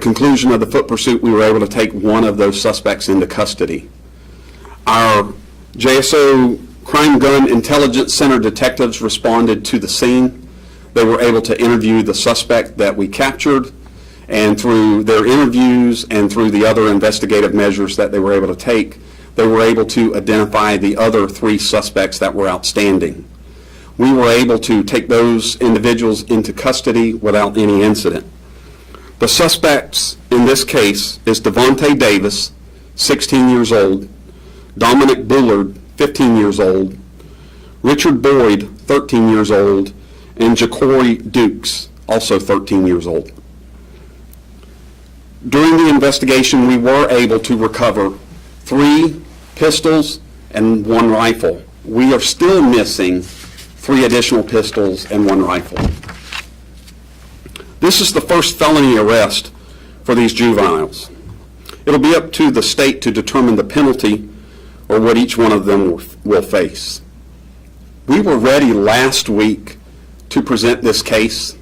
conclusion of the foot pursuit, we were able to take one of those suspects into custody. Our JSO Crime Gun Intelligence Center detectives responded to the scene. They were able to interview the suspect that we captured, and through their interviews and through the other investigative measures that they were able to take, they were able to identify the other 3 suspects that were outstanding. We were able to take those individuals into custody without any incident. The suspects in this case is Devontae Davis, 16 years old, Dominic Bullard, 15 years old, Richard Boyd, 13 years old, and Jacory Dukes, also 13 years old. During the investigation, we were able to recover 3 pistols and 1 rifle. We are still missing 3 additional pistols and 1 rifle. This is the first felony arrest for these juveniles. It'll be up to the state to determine the penalty or what each one of them will face. We were ready last week to present this case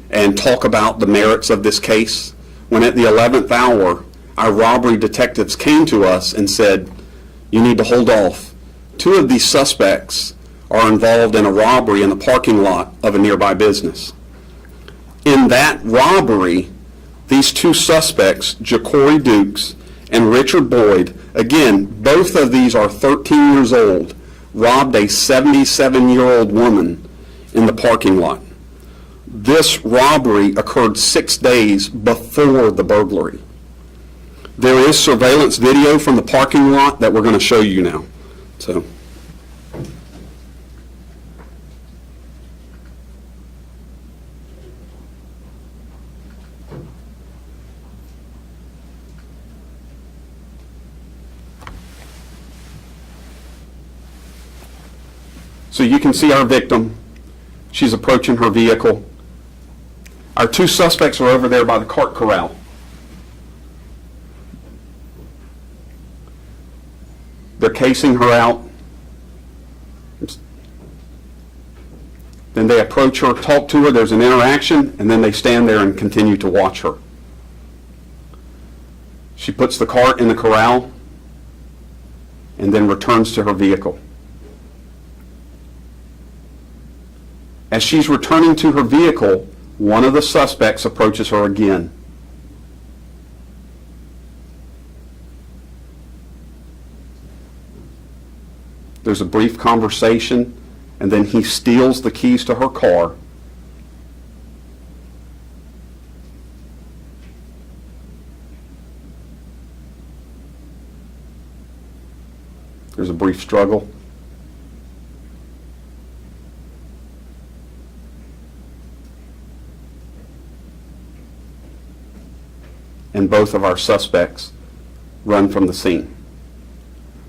and talk about the merits of this case when at the 11th hour our robbery detectives came to us and said, you need to hold off. 2 of these suspects are involved in a robbery in the parking lot of a nearby business. In that robbery, these 2 suspects, Jacory Dukes and Richard Boyd, again, both of these are 13 years old, robbed a 77-year-old woman in the parking lot. This robbery occurred 6 days before the burglary. There is surveillance video from the parking lot that we're going to show you now. So you can see our victim. She's approaching her vehicle. Our 2 suspects are over there by the cart corral. They're casing her out. Then they approach her, talk to her, there's an interaction, and then they stand there and continue to watch her. She puts the cart in the corral and then returns to her vehicle. As she's returning to her vehicle, one of the suspects approaches her again. There's a brief conversation, and then he steals the keys to her car. There's a brief struggle. And both of our suspects run from the scene.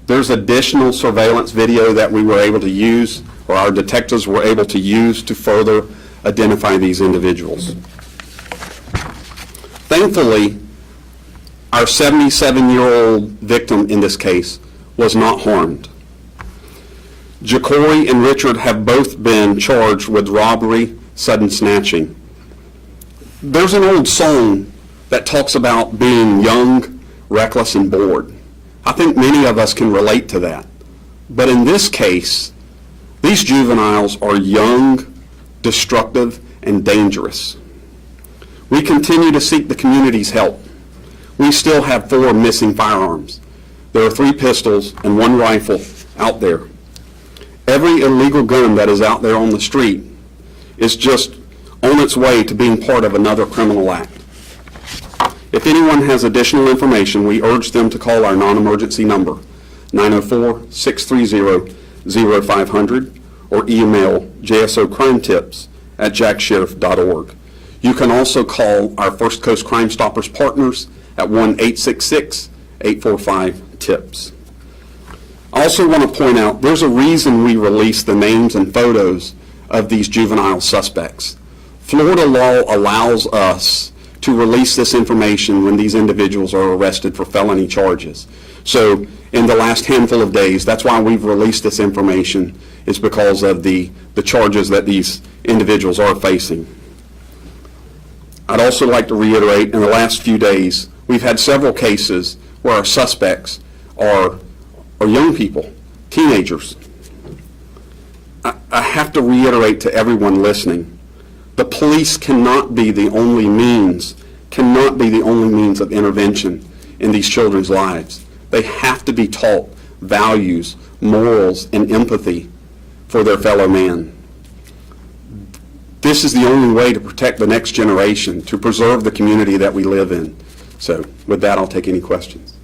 There's additional surveillance video that we were able to use, or our detectives were able to use to further identify these individuals. Thankfully, our 77-year-old victim in this case was not harmed. Jacory and Richard have both been charged with robbery, sudden snatching. There's an old song that talks about being young, reckless, and bored. I think many of us can relate to that. But in this case, these juveniles are young, destructive, and dangerous. We continue to seek the community's help. We still have 4 missing firearms. There are 3 pistols and 1 rifle out there. Every illegal gun that is out there on the street is just on its way to being part of another criminal act. If anyone has additional information, we urge them to call our non-emergency number, 904-630-0500, or email jsocrimetips@jacksheriff.org. You can also call our First Coast Crime Stoppers partners at 1-866-845-TIPS. I also want to point out there's a reason we release the names and photos of these juvenile suspects. Florida law allows us to release this information when these individuals are arrested for felony charges. So in the last handful of days, that's why we've released this information, is because of the charges that these individuals are facing. I'd also like to reiterate, in the last few days, we've had several cases where our suspects are young people, teenagers. I have to reiterate to everyone listening, the police cannot be the only means of intervention in these children's lives. They have to be taught values, morals, and empathy for their fellow man. This is the only way to protect the next generation, to preserve the community that we live in. So with that, I'll take any questions.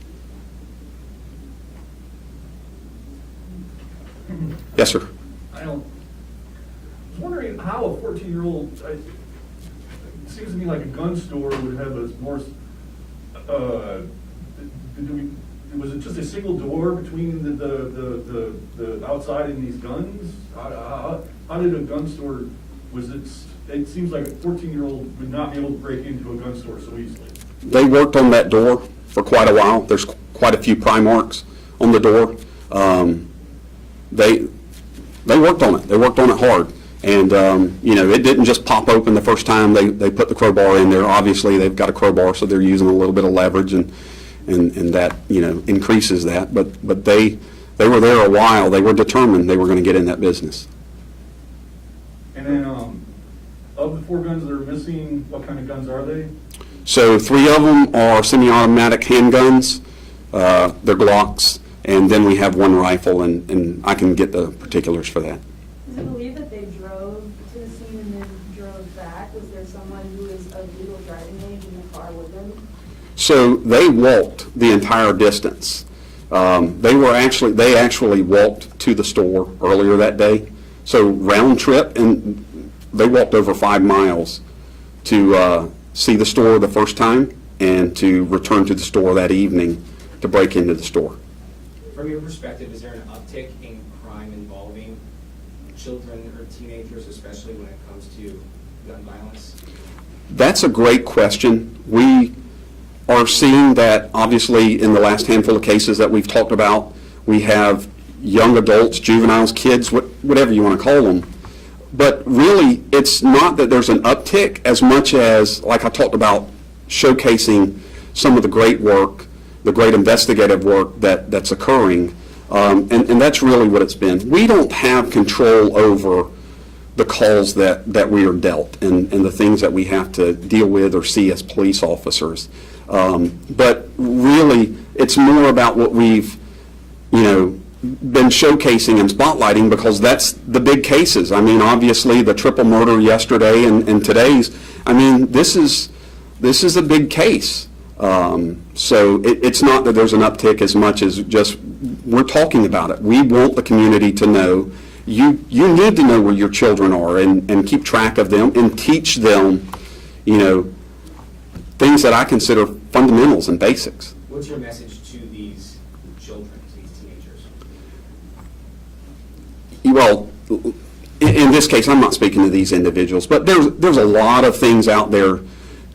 Yes, sir. I was wondering how a 14-year-old, it seems to me like a gun store would have a more, was it just a single door between the outside and these guns? How did a gun store, it seems like a 14-year-old would not be able to break into a gun store so easily. They worked on that door for quite a while. There's quite a few pry marks on the door. They worked on it. They worked on it hard. And, it didn't just pop open the first time they put the crowbar in there. Obviously, they've got a crowbar, so they're using a little bit of leverage, and that, increases that. But they were there a while. They were determined they were going to get in that business. And then, of the 4 guns that are missing, what kind of guns are they? So 3 of them are semi-automatic handguns. They're Glocks. And then we have 1 rifle, and I can get the particulars for that. Is it believed that they drove to the scene and then drove back? Was there someone who is of legal driving age in the car with them? So they walked the entire distance. They actually walked to the store earlier that day. So round trip, and they walked over 5 miles to see the store the first time and to return to the store that evening to break into the store. From your perspective, is there an uptick in crime involving children or teenagers, especially when it comes to gun violence? That's a great question. We are seeing that, obviously, in the last handful of cases that we've talked about. We have young adults, juveniles, kids, whatever you want to call them. But really, it's not that there's an uptick as much as, like I talked about, showcasing some of the great work, the great investigative work that's occurring, and that's really what it's been. We don't have control over the calls that we are dealt and the things that we have to deal with or see as police officers. But really, it's more about what we've, been showcasing and spotlighting, because that's the big cases. I mean, obviously, the triple murder yesterday and today's, this is a big case. So it's not that there's an uptick as much as just we're talking about it. We want the community to know you need to know where your children are and keep track of them and teach them, things that I consider fundamentals and basics. What's your message to these children, these teenagers? Well, in this case, I'm not speaking to these individuals, but there's a lot of things out there.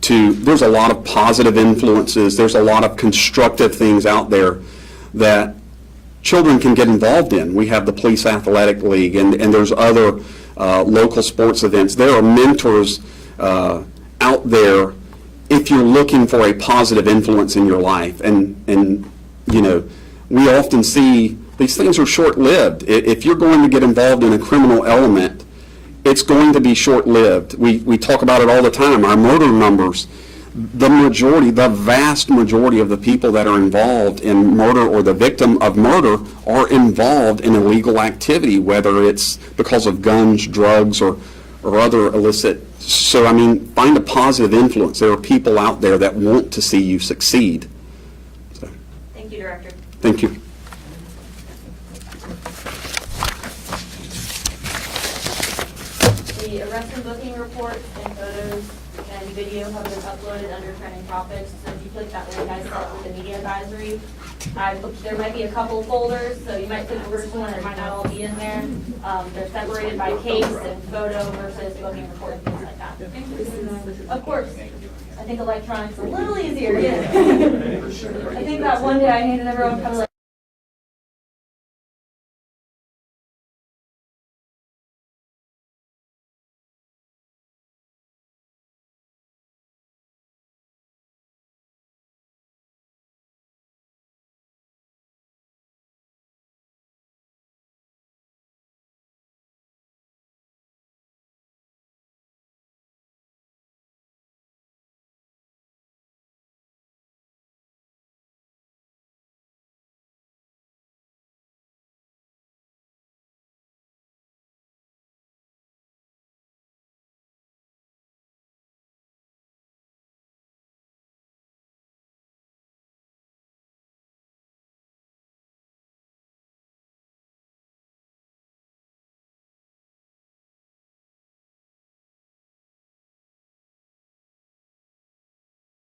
There's a lot of positive influences. There's a lot of constructive things out there that children can get involved in. We have the Police Athletic League, and there's other local sports events. There are mentors out there if you're looking for a positive influence in your life. And we often see these things are short-lived. If you're going to get involved in a criminal element, it's going to be short-lived. We talk about it all the time. Our murder numbers, the vast majority of the people that are involved in murder or the victim of murder are involved in illegal activity, whether it's because of guns, drugs, or other illicit. So, find a positive influence. There are people out there that want to see you succeed. So, Thank you, Director. thank you. The arrest and booking reports and photos and video have been uploaded under trending topics. So if you click that link I sent with the media advisory, there might be a couple folders, so you might click the first one, and it might not all be in there. They're separated by case and photo versus booking report and things like that. Of course. I think electronics is a little easier. Yeah. I think that one day I handed everyone kind of like